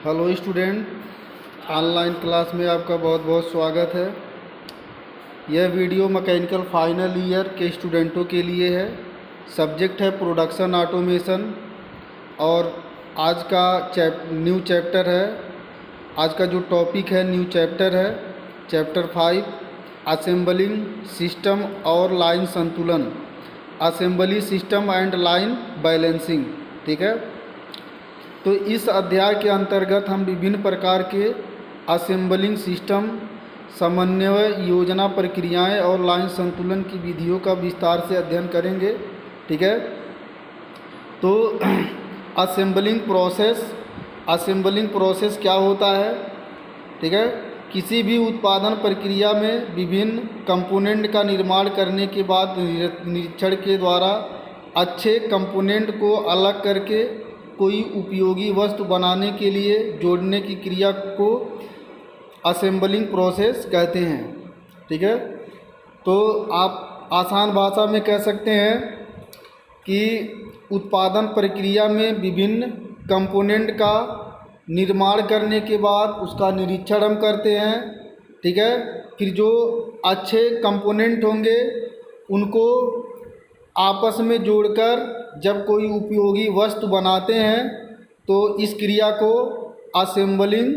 Hello student, online class में आपका बहुत बहुत स्वागत है। यह वीडियो मैकेनिकल फाइनल ईयर के स्टूडेंटों के लिए है। सब्जेक्ट है प्रोडक्शन ऑटोमेशन और आज का न्यू चैप्टर है। आज का जो टॉपिक है न्यू चैप्टर है चैप्टर 5 असेंबलिंग सिस्टम और लाइन संतुलन, assembly system and line balancing. ठीक है, तो इस अध्याय के अंतर्गत हम विभिन्न प्रकार के असेंबलिंग सिस्टम, समन्वय, योजना प्रक्रियाएं और लाइन संतुलन की विधियों का विस्तार से अध्ययन करेंगे। ठीक है, तो असेंबलिंग प्रोसेस क्या होता है? ठीक है, किसी भी उत्पादन प्रक्रिया में विभिन्न कंपोनेंट का निर्माण करने के बाद निरीक्षण के द्वारा अच्छे कंपोनेंट को अलग करके कोई उपयोगी वस्तु बनाने के लिए जोड़ने की क्रिया को असेंबलिंग प्रोसेस कहते हैं। ठीक है, तो आप आसान भाषा में कह सकते हैं कि उत्पादन प्रक्रिया में विभिन्न कंपोनेंट का निर्माण करने के बाद उसका निरीक्षण हम करते हैं। ठीक है, फिर जो अच्छे कंपोनेंट होंगे उनको आपस में जोड़कर जब कोई उपयोगी वस्तु बनाते हैं तो इस क्रिया को असेंबलिंग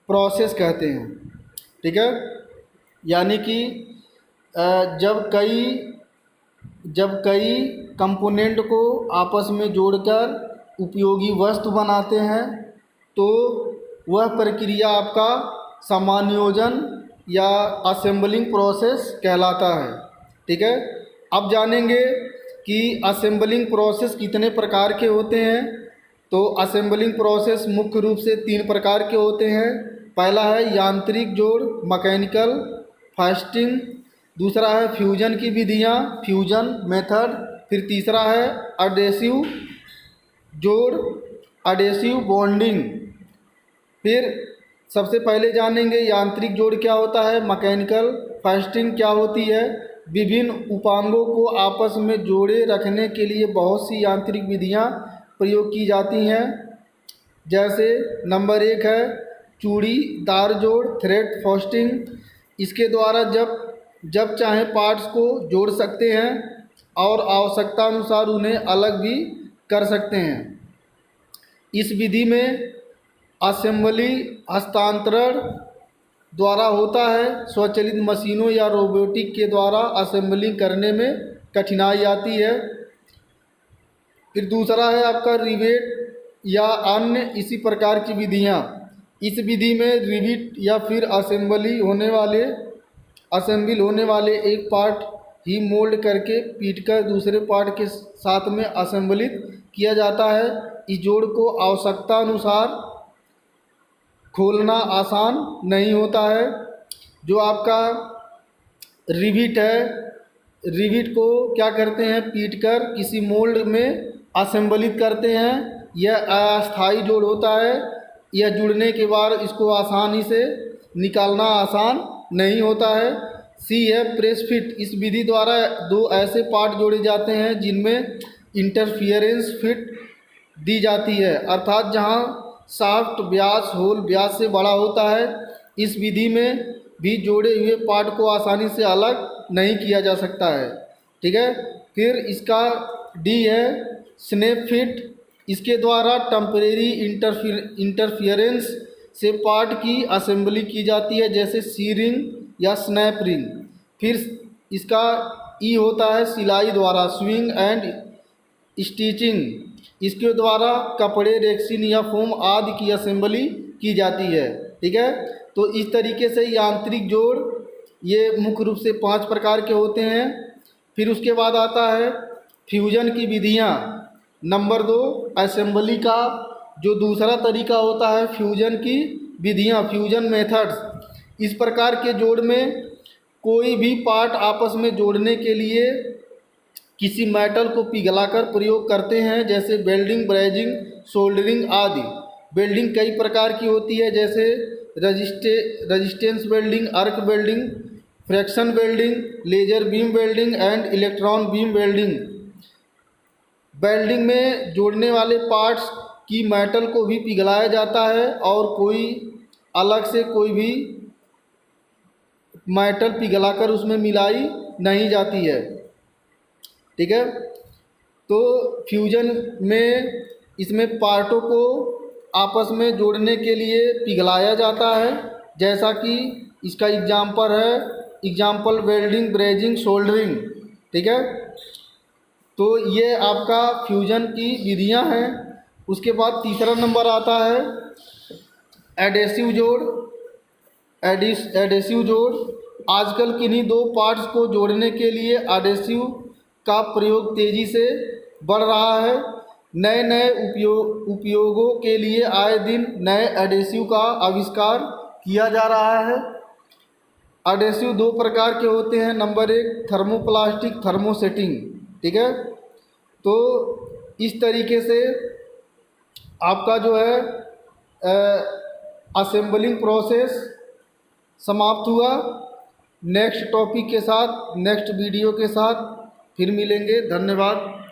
प्रोसेस कहते हैं। ठीक है, यानी कि जब कई कंपोनेंट को आपस में जोड़कर उपयोगी वस्तु बनाते हैं तो वह प्रक्रिया आपका समायोजन या असेंबलिंग प्रोसेस कहलाता है। ठीक है, अब जानेंगे कि असेंबलिंग प्रोसेस कितने प्रकार के होते हैं। तो असेंबलिंग प्रोसेस मुख्य रूप से 3 प्रकार के होते हैं। पहला है यांत्रिक जोड़, मैकेनिकल फास्टिंग। दूसरा है फ्यूजन की विधियाँ, फ्यूजन मेथड। फिर तीसरा है एडेसिव जोड़, एडेसिव बॉन्डिंग। फिर सबसे पहले जानेंगे यांत्रिक जोड़ क्या होता है, मैकेनिकल फास्टिंग क्या होती है। विभिन्न उपांगों को आपस में जोड़े रखने के लिए बहुत सी यांत्रिक विधियां प्रयोग की जाती हैं। जैसे नंबर 1 है चूड़ीदार जोड़, थ्रेड फास्टिंग। इसके द्वारा जब चाहे पार्ट्स को जोड़ सकते हैं और आवश्यकता अनुसार उन्हें अलग भी कर सकते हैं। इस विधि में असेंबली हस्तांतरण द्वारा होता है। स्वचालित मशीनों या रोबोटिक के द्वारा असेंबलिंग करने में कठिनाई आती है। फिर दूसरा है आपका रिवेट या अन्य इसी प्रकार की विधियां। इस विधि में रिवेट या फिर असेंबल होने वाले एक पार्ट ही मोल्ड करके पीटकर दूसरे पार्ट के साथ में असेंबलित किया जाता है। इस जोड़ को आवश्यकता अनुसार खोलना आसान नहीं होता है। जो आपका रिवेट है, रिवेट को क्या करते हैं, पीटकर किसी मोल्ड में असेंबलित करते हैं। यह अस्थायी जोड़ होता है। यह जुड़ने के बाद इसको आसानी से निकालना आसान नहीं होता है। सी है प्रेस फिट। इस विधि द्वारा 2 ऐसे पार्ट जोड़े जाते हैं जिनमें इंटरफियरेंस फिट दी जाती है, अर्थात जहां शाफ्ट व्यास होल व्यास से बड़ा होता है। इस विधि में भी जोड़े हुए पार्ट को आसानी से अलग नहीं किया जा सकता है। ठीक है, फिर इसका डी है स्नैप फिट। इसके द्वारा टेम्परेरी इंटरफियरेंस से पार्ट की असेंबली की जाती है, जैसे सी रिंग या स्नैप रिंग। फिर इसका ई होता है सिलाई द्वारा, स्विंग एंड स्टिचिंग। इसके द्वारा कपड़े, रेक्सिन या फोम आदि की असेंबली की जाती है। ठीक है, तो इस तरीके से यांत्रिक जोड़ ये मुख्य रूप से 5 प्रकार के होते हैं। फिर उसके बाद आता है फ्यूजन की विधियां। नंबर 2 असेंबली का जो दूसरा तरीका होता है फ्यूजन की विधियां, फ्यूजन मेथड्स। इस प्रकार के जोड़ में कोई भी पार्ट आपस में जोड़ने के लिए किसी मेटल को पिघलाकर प्रयोग करते हैं, जैसे वेल्डिंग, ब्रेजिंग, सोल्डरिंग आदि। वेल्डिंग कई प्रकार की होती है, जैसे resistance welding, arc welding, fraction welding, laser beam welding and electron beam welding. Welding में जोड़ने वाले पार्ट्स कि मेटल को भी पिघलाया जाता है और कोई अलग से कोई भी मेटल पिघलाकर उसमें मिलाई नहीं जाती है। ठीक है। तो फ्यूजन में इसमें पार्टों को आपस में जोड़ने के लिए पिघलाया जाता है, जैसा कि इसका एग्जाम्पल वेल्डिंग, ब्रेजिंग, सोल्डरिंग। ठीक है। तो ये आपका फ्यूजन की विधियां हैं। उसके बाद तीसरा नंबर आता है एडेसिव जोड़। एडेसिव जोड़ आजकल किन्हीं दो पार्ट्स को जोड़ने के लिए एडेसिव का प्रयोग तेज़ी से बढ़ रहा है। नए नए उपयोगों के लिए आए दिन नए एडेसिव का आविष्कार किया जा रहा है। एडेसिव दो प्रकार के होते हैं। नंबर एक, थर्मोप्लास्टिक, थर्मोसेटिंग। ठीक है। तो इस तरीके से आपका जो है असेंबलिंग प्रोसेस समाप्त हुआ। नेक्स्ट टॉपिक के साथ, नेक्स्ट वीडियो के साथ फिर मिलेंगे। धन्यवाद।